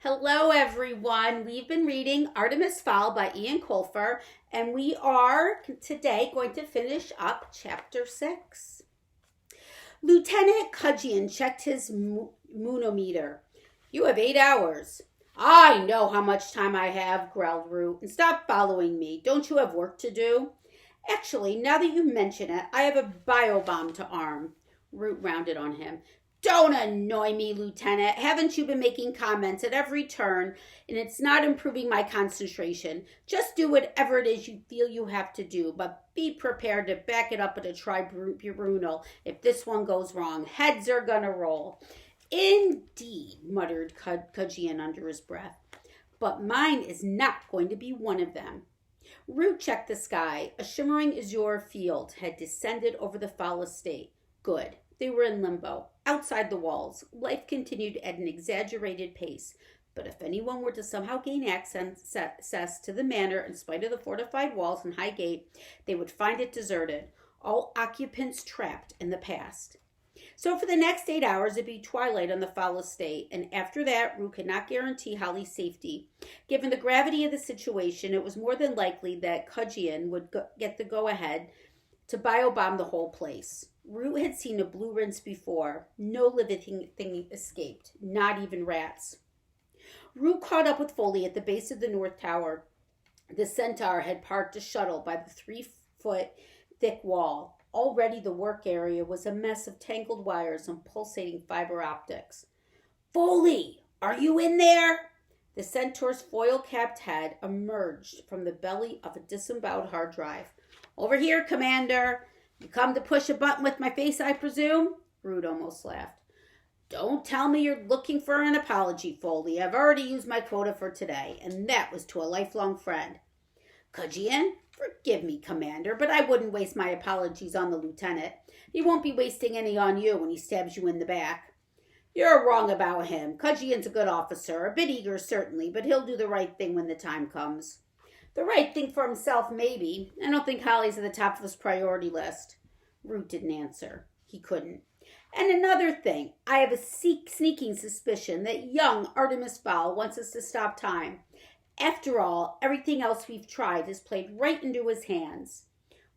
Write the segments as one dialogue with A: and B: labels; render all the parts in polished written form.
A: Hello, everyone. We've been reading Artemis Fowl by Ian Colfer, and we are today going to finish up chapter 6. Lieutenant Cudgeon checked his moonometer. You have 8 hours. I know how much time I have, growled Root, and stop following me. Don't you have work to do? Actually, now that you mention it, I have a biobomb to arm. Root rounded on him. Don't annoy me, Lieutenant. Haven't you been making comments at every turn, and it's not improving my concentration? Just do whatever it is you feel you have to do, but be prepared to back it up at a tribunal if this one goes wrong. Heads are gonna roll. Indeed, muttered Cudgeon under his breath. But mine is not going to be one of them. Root checked the sky. A shimmering azure field had descended over the foul estate. Good. They were in limbo, outside the walls. Life continued at an exaggerated pace. But if anyone were to somehow gain access to the manor in spite of the fortified walls and high gate, they would find it deserted, all occupants trapped in the past. So for the next 8 hours, it'd be twilight on the foul estate, and after that, Root could not guarantee Holly's safety. Given the gravity of the situation, it was more than likely that Cudgeon would get the go-ahead to biobomb the whole place. Root had seen a blue rinse before. No living thing escaped, not even rats. Root caught up with Foley at the base of the North Tower. The Centaur had parked a shuttle by the 3-foot thick wall. Already the work area was a mess of tangled wires and pulsating fiber optics. Foley, are you in there? The Centaur's foil-capped head emerged from the belly of a disemboweled hard drive. Over here, Commander. You come to push a button with my face, I presume? Root almost laughed. Don't tell me you're looking for an apology, Foley. I've already used my quota for today, and that was to a lifelong friend. Cudgeon, forgive me, Commander, but I wouldn't waste my apologies on the Lieutenant. He won't be wasting any on you when he stabs you in the back. You're wrong about him. Cudgeon's a good officer, a bit eager certainly, but he'll do the right thing when the time comes. The right thing for himself, maybe. I don't think Holly's at the top of his priority list. Root didn't answer. He couldn't. And another thing, I have a sneaking suspicion that young Artemis Fowl wants us to stop time. After all, everything else we've tried has played right into his hands.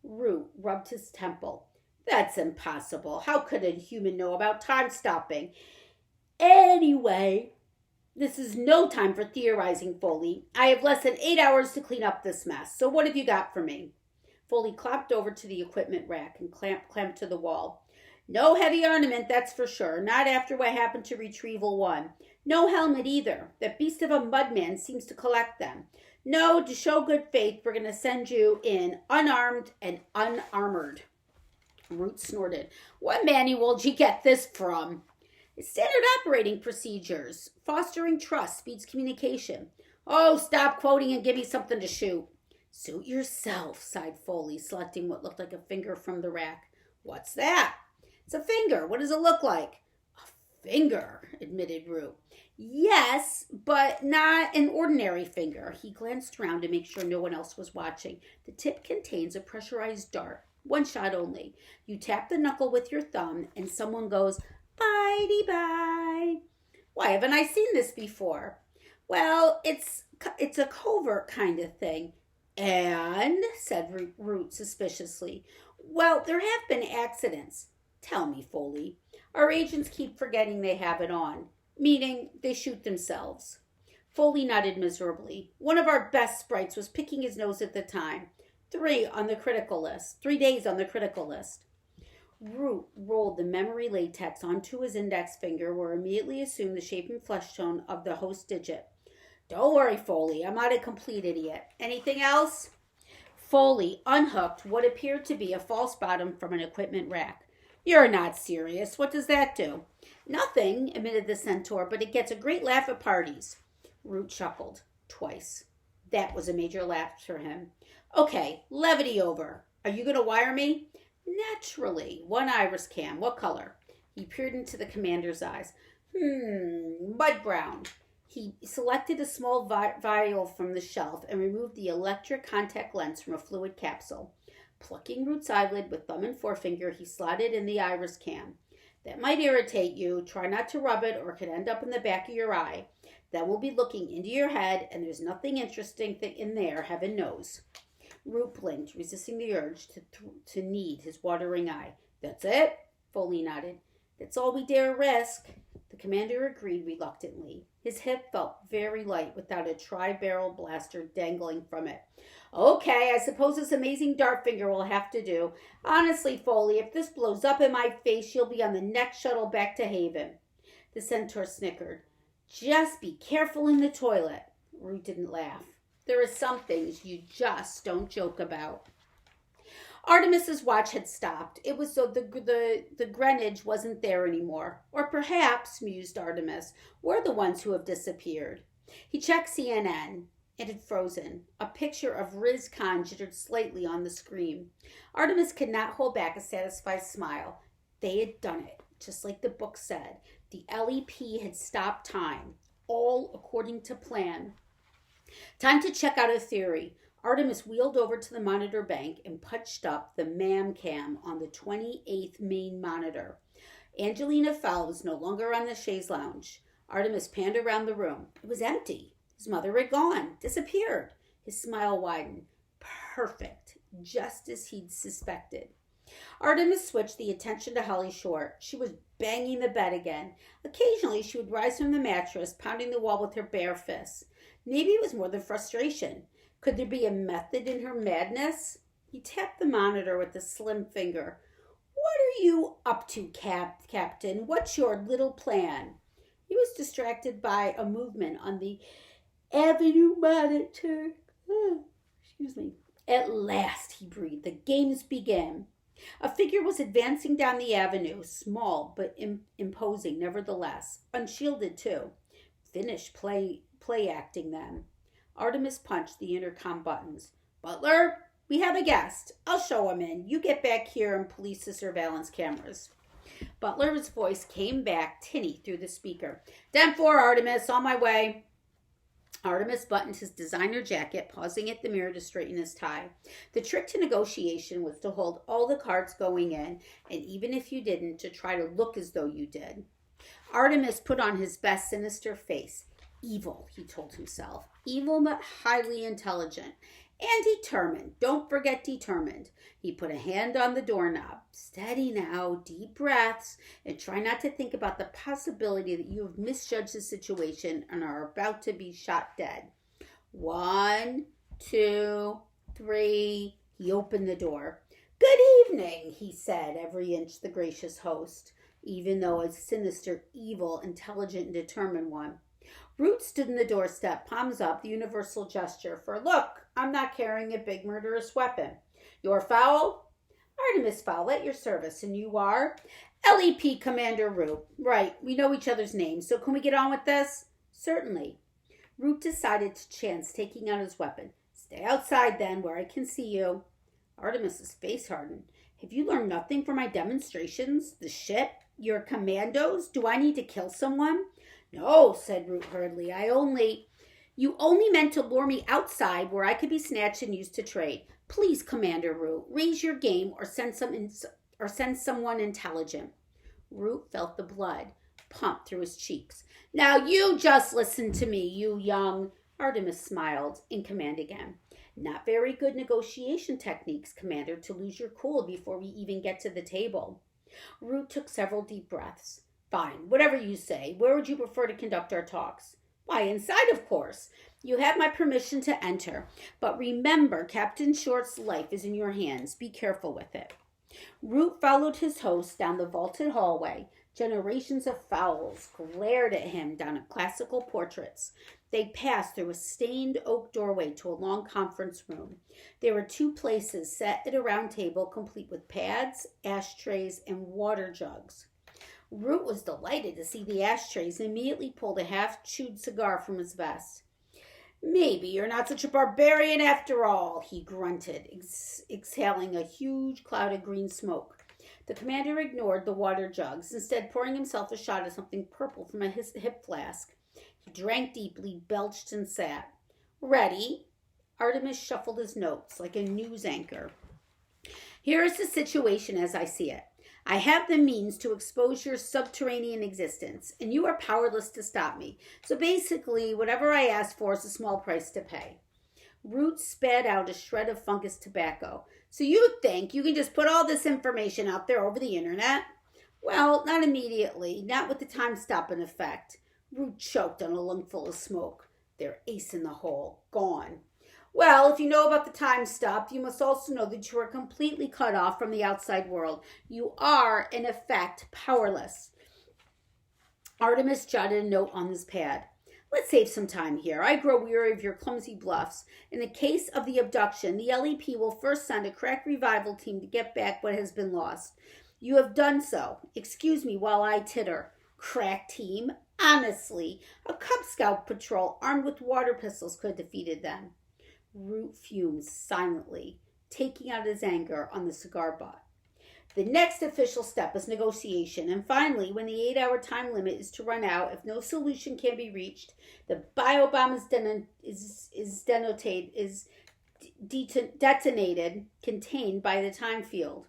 A: Root rubbed his temple. That's impossible. How could a human know about time stopping? Anyway, this is no time for theorizing, Foley. I have less than 8 hours to clean up this mess. So what have you got for me? Foley clopped over to the equipment rack and clamped to the wall. No heavy armament, that's for sure. Not after what happened to Retrieval 1. No helmet either. That beast of a mudman seems to collect them. No, to show good faith, we're going to send you in unarmed and unarmored. Root snorted. What manual did you get this from? It's standard operating procedures. Fostering trust speeds communication. Oh, stop quoting and give me something to shoot. Suit yourself, sighed Foley, selecting what looked like a finger from the rack. What's that? It's a finger. What does it look like? A finger, admitted Root. Yes, but not an ordinary finger. He glanced around to make sure no one else was watching. The tip contains a pressurized dart. One shot only. You tap the knuckle with your thumb and someone goes, bye-de-bye. Why haven't I seen this before? Well, it's a covert kind of thing. And, said Root suspiciously, well, there have been accidents. Tell me, Foley. Our agents keep forgetting they have it on, meaning they shoot themselves. Foley nodded miserably. One of our best sprites was picking his nose at the time. 3 days on the critical list. Root rolled the memory latex onto his index finger where immediately assumed the shape and flesh tone of the host digit. Don't worry, Foley. I'm not a complete idiot. Anything else? Foley unhooked what appeared to be a false bottom from an equipment rack. You're not serious. What does that do? Nothing, admitted the Centaur, but it gets a great laugh at parties. Root chuckled. Twice. That was a major laugh for him. Okay, levity over. Are you going to wire me? Naturally. One iris cam. What color? He peered into the commander's eyes. Mud brown. He selected a small vial from the shelf and removed the electric contact lens from a fluid capsule. Plucking Root's eyelid with thumb and forefinger, he slotted in the iris cam. That might irritate you. Try not to rub it or it could end up in the back of your eye. Then we'll be looking into your head, and there's nothing interesting in there, heaven knows. Root blinked, resisting the urge to need his watering eye. That's it? Foley nodded. That's all we dare risk. The commander agreed reluctantly. His hip felt very light without a tri-barrel blaster dangling from it. Okay, I suppose this amazing dart finger will have to do. Honestly, Foley, if this blows up in my face, you'll be on the next shuttle back to Haven. The centaur snickered. Just be careful in the toilet. Root didn't laugh. There are some things you just don't joke about. Artemis's watch had stopped. It was so the Greenwich wasn't there anymore. Or perhaps, mused Artemis, we're the ones who have disappeared. He checked CNN. It had frozen. A picture of Riz Khan jittered slightly on the screen. Artemis could not hold back a satisfied smile. They had done it, just like the book said. The LEP had stopped time, all according to plan. Time to check out a theory. Artemis wheeled over to the monitor bank and punched up the MAM cam on the 28th main monitor. Angelina Fowl was no longer on the chaise lounge. Artemis panned around the room. It was empty. His mother had gone, disappeared. His smile widened. Perfect, just as he'd suspected. Artemis switched the attention to Holly Short. She was banging the bed again. Occasionally, she would rise from the mattress, pounding the wall with her bare fists. Maybe it was more than frustration. Could there be a method in her madness? He tapped the monitor with a slim finger. What are you up to, Captain? What's your little plan? He was distracted by a movement on the Avenue monitor. Excuse me. At last, he breathed. The games begin. A figure was advancing down the avenue, small but imposing nevertheless. Unshielded, too. Finish play acting, then. Artemis punched the intercom buttons. Butler, we have a guest. I'll show him in. You get back here and police the surveillance cameras. Butler's voice came back tinny through the speaker. 10-4, Artemis, on my way. Artemis buttoned his designer jacket, pausing at the mirror to straighten his tie. The trick to negotiation was to hold all the cards going in, and even if you didn't, to try to look as though you did. Artemis put on his best sinister face. Evil, he told himself. Evil but highly intelligent. And determined. Don't forget determined. He put a hand on the doorknob. Steady now, deep breaths, and try not to think about the possibility that you have misjudged the situation and are about to be shot dead. 1, 2, 3. He opened the door. Good evening, he said, every inch the gracious host, even though a sinister, evil, intelligent, and determined one. Root stood in the doorstep, palms up, the universal gesture for, look, I'm not carrying a big murderous weapon. You're Fowl? Artemis Fowl, at your service. And you are? LEP Commander Root. Right, we know each other's names, so can we get on with this? Certainly. Root decided to chance taking out his weapon. Stay outside then, where I can see you. Artemis's face hardened. Have you learned nothing from my demonstrations? The ship? Your commandos? Do I need to kill someone? No, said Root hurriedly. You only meant to lure me outside where I could be snatched and used to trade. Please, Commander Root, raise your game or send someone intelligent. Root felt the blood pump through his cheeks. Now you just listen to me, you young. Artemis smiled in command again. Not very good negotiation techniques, Commander, to lose your cool before we even get to the table. Root took several deep breaths. Fine, whatever you say. Where would you prefer to conduct our talks? Why, inside, of course. You have my permission to enter. But remember, Captain Short's life is in your hands. Be careful with it. Root followed his host down the vaulted hallway. Generations of fowls glared at him down at classical portraits. They passed through a stained oak doorway to a long conference room. There were 2 places set at a round table complete with pads, ashtrays, and water jugs. Root was delighted to see the ashtrays and immediately pulled a half-chewed cigar from his vest. Maybe you're not such a barbarian after all, he grunted, exhaling a huge cloud of green smoke. The commander ignored the water jugs, instead pouring himself a shot of something purple from a hip flask. He drank deeply, belched, and sat. Ready? Artemis shuffled his notes like a news anchor. Here is the situation as I see it. I have the means to expose your subterranean existence, and you are powerless to stop me. So basically, whatever I ask for is a small price to pay. Root spat out a shred of fungus tobacco. So you think you can just put all this information out there over the internet? Well, not immediately, not with the time stop in effect. Root choked on a lungful of smoke. Their ace in the hole, gone. Well, if you know about the time stop, you must also know that you are completely cut off from the outside world. You are, in effect, powerless. Artemis jotted a note on his pad. Let's save some time here. I grow weary of your clumsy bluffs. In the case of the abduction, the LEP will first send a crack revival team to get back what has been lost. You have done so. Excuse me while I titter. Crack team? Honestly, a Cub Scout patrol armed with water pistols could have defeated them. Root fumed silently, taking out his anger on the cigar butt. The next official step is negotiation, and finally, when the 8-hour time limit is to run out, if no solution can be reached, the biobomb is detonated, contained by the time field.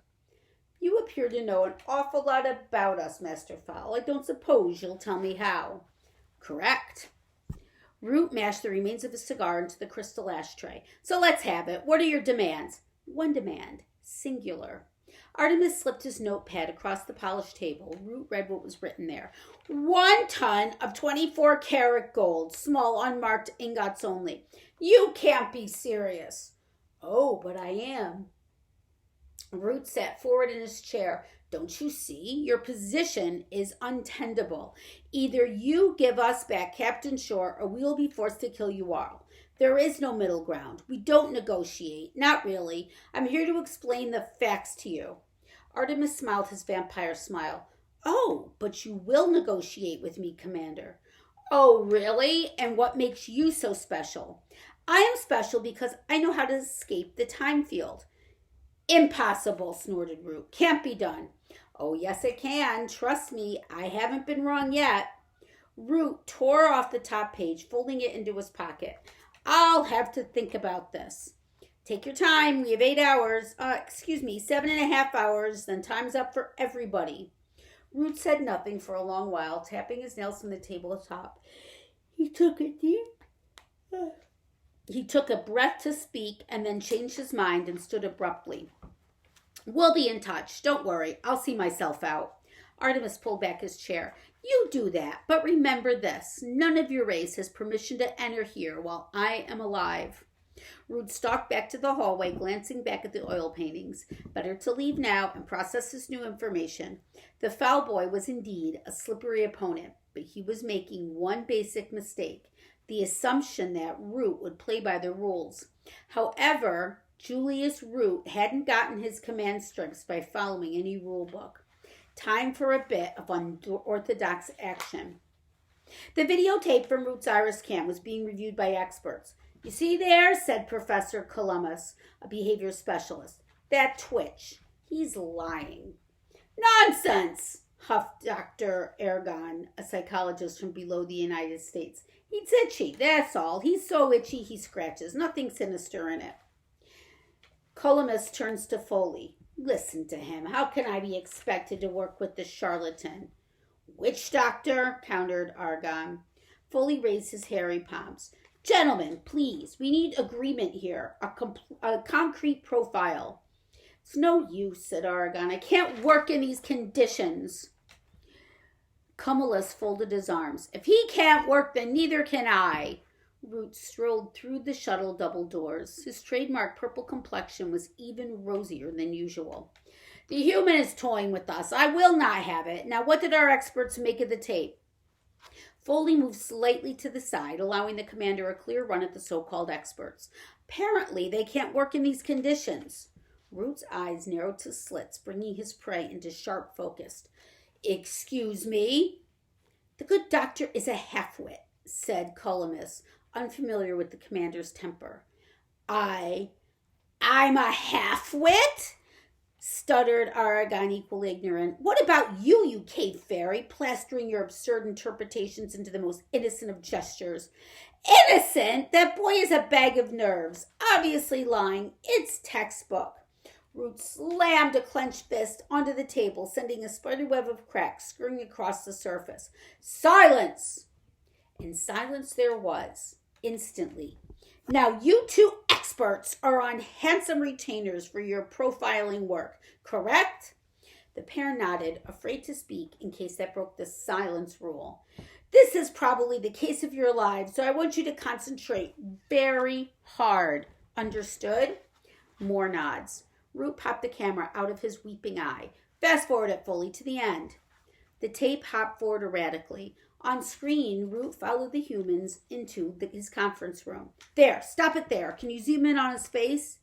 A: You appear to know an awful lot about us, Master Fowl. I don't suppose you'll tell me how. Correct. Root mashed the remains of his cigar into the crystal ashtray. So let's have it. What are your demands? One demand. Singular. Artemis slipped his notepad across the polished table. Root read what was written there. 1 ton of 24-karat gold, small unmarked ingots only. You can't be serious. Oh, but I am. Root sat forward in his chair. Don't you see? Your position is untenable. Either you give us back Captain Shore or we will be forced to kill you all. There is no middle ground. We don't negotiate. Not really. I'm here to explain the facts to you. Artemis smiled his vampire smile. Oh, but you will negotiate with me, Commander. Oh, really? And what makes you so special? I am special because I know how to escape the time field. Impossible, snorted Root. Can't be done. Oh, yes, it can. Trust me, I haven't been wrong yet. Root tore off the top page, folding it into his pocket. I'll have to think about this. Take your time. We have 8 hours. 7.5 hours. Then time's up for everybody. Root said nothing for a long while, tapping his nails on the tabletop. He took a breath to speak and then changed his mind and stood abruptly. We'll be in touch. Don't worry. I'll see myself out. Artemis pulled back his chair. You do that, but remember this. None of your race has permission to enter here while I am alive. Root stalked back to the hallway, glancing back at the oil paintings. Better to leave now and process this new information. The foul boy was indeed a slippery opponent, but he was making one basic mistake. The assumption that Root would play by the rules. However, Julius Root hadn't gotten his command strengths by following any rule book. Time for a bit of unorthodox action. The videotape from Root's Iris cam was being reviewed by experts. You see there, said Professor Columbus, a behavior specialist. That twitch. He's lying. Nonsense, huffed Dr. Ergon, a psychologist from below the United States. He's itchy, that's all. He's so itchy he scratches. Nothing sinister in it. Columbus turns to Foley. Listen to him. How can I be expected to work with this charlatan? Witch doctor, countered Argon. Foley raised his hairy palms. Gentlemen, please, we need agreement here, a concrete profile. It's no use, said Argon. I can't work in these conditions. Cumulus folded his arms. If he can't work, then neither can I. Root strolled through the shuttle double doors. His trademark purple complexion was even rosier than usual. The human is toying with us. I will not have it. Now, what did our experts make of the tape? Foley moved slightly to the side, allowing the commander a clear run at the so-called experts. Apparently, they can't work in these conditions. Root's eyes narrowed to slits, bringing his prey into sharp focus. Excuse me? The good doctor is a half-wit, said Columbus, unfamiliar with the commander's temper. I'm a half-wit? Stuttered Aragon, equally ignorant. What about you, you cave fairy, plastering your absurd interpretations into the most innocent of gestures? Innocent? That boy is a bag of nerves, obviously lying. It's textbook. Root slammed a clenched fist onto the table, sending a spiderweb of cracks skirting across the surface. Silence! And silence there was, instantly. Now you two experts are on handsome retainers for your profiling work, correct? The pair nodded, afraid to speak in case that broke the silence rule. This is probably the case of your lives, so I want you to concentrate very hard. Understood? More nods. Root popped the camera out of his weeping eye. Fast forward it fully to the end. The tape hopped forward erratically. On screen, Root followed the humans into his conference room. There, stop it there. Can you zoom in on his face?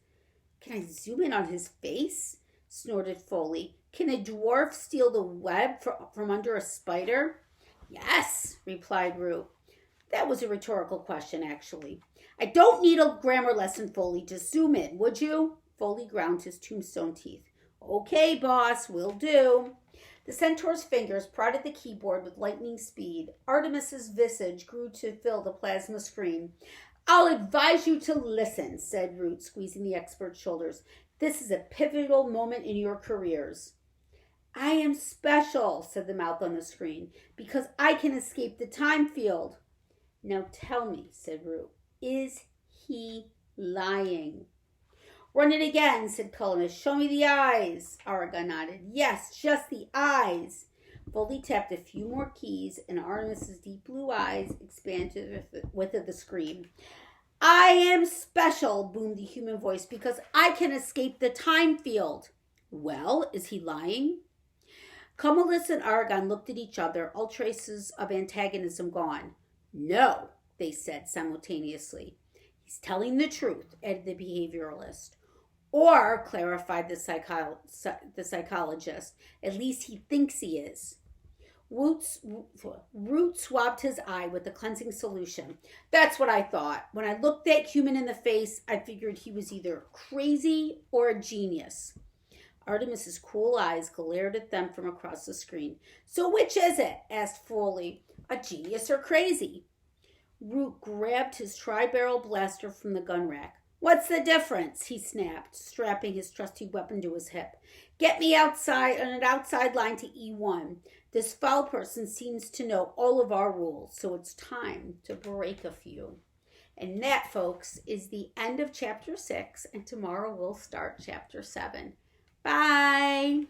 A: Can I zoom in on his face? Snorted Foley. Can a dwarf steal the web from under a spider? Yes, replied Root. That was a rhetorical question, actually. I don't need a grammar lesson, Foley. Just zoom in, would you? Foley ground his tombstone teeth. Okay, boss, will do. The centaur's fingers prodded the keyboard with lightning speed. Artemis's visage grew to fill the plasma screen. I'll advise you to listen, said Root, squeezing the expert's shoulders. This is a pivotal moment in your careers. I am special, said the mouth on the screen, because I can escape the time field. Now tell me, said Root, is he lying? Run it again, said Cullinus. Show me the eyes. Aragon nodded. Yes, just the eyes. Foley tapped a few more keys, and Artemis's deep blue eyes expanded the width of the screen. I am special, boomed the human voice, because I can escape the time field. Well, is he lying? Cumulus and Aragon looked at each other, all traces of antagonism gone. No, they said simultaneously. He's telling the truth, added the behavioralist. Or, clarified the psychologist, at least he thinks he is. Root swabbed his eye with a cleansing solution. That's what I thought. When I looked that human in the face, I figured he was either crazy or a genius. Artemis's cool eyes glared at them from across the screen. So which is it? Asked Foley. A genius or crazy? Root grabbed his tri-barrel blaster from the gun rack. What's the difference? He snapped, strapping his trusty weapon to his hip. Get me outside on an outside line to E1. This foul person seems to know all of our rules, so it's time to break a few. And that, folks, is the end of chapter 6, and tomorrow we'll start chapter 7. Bye!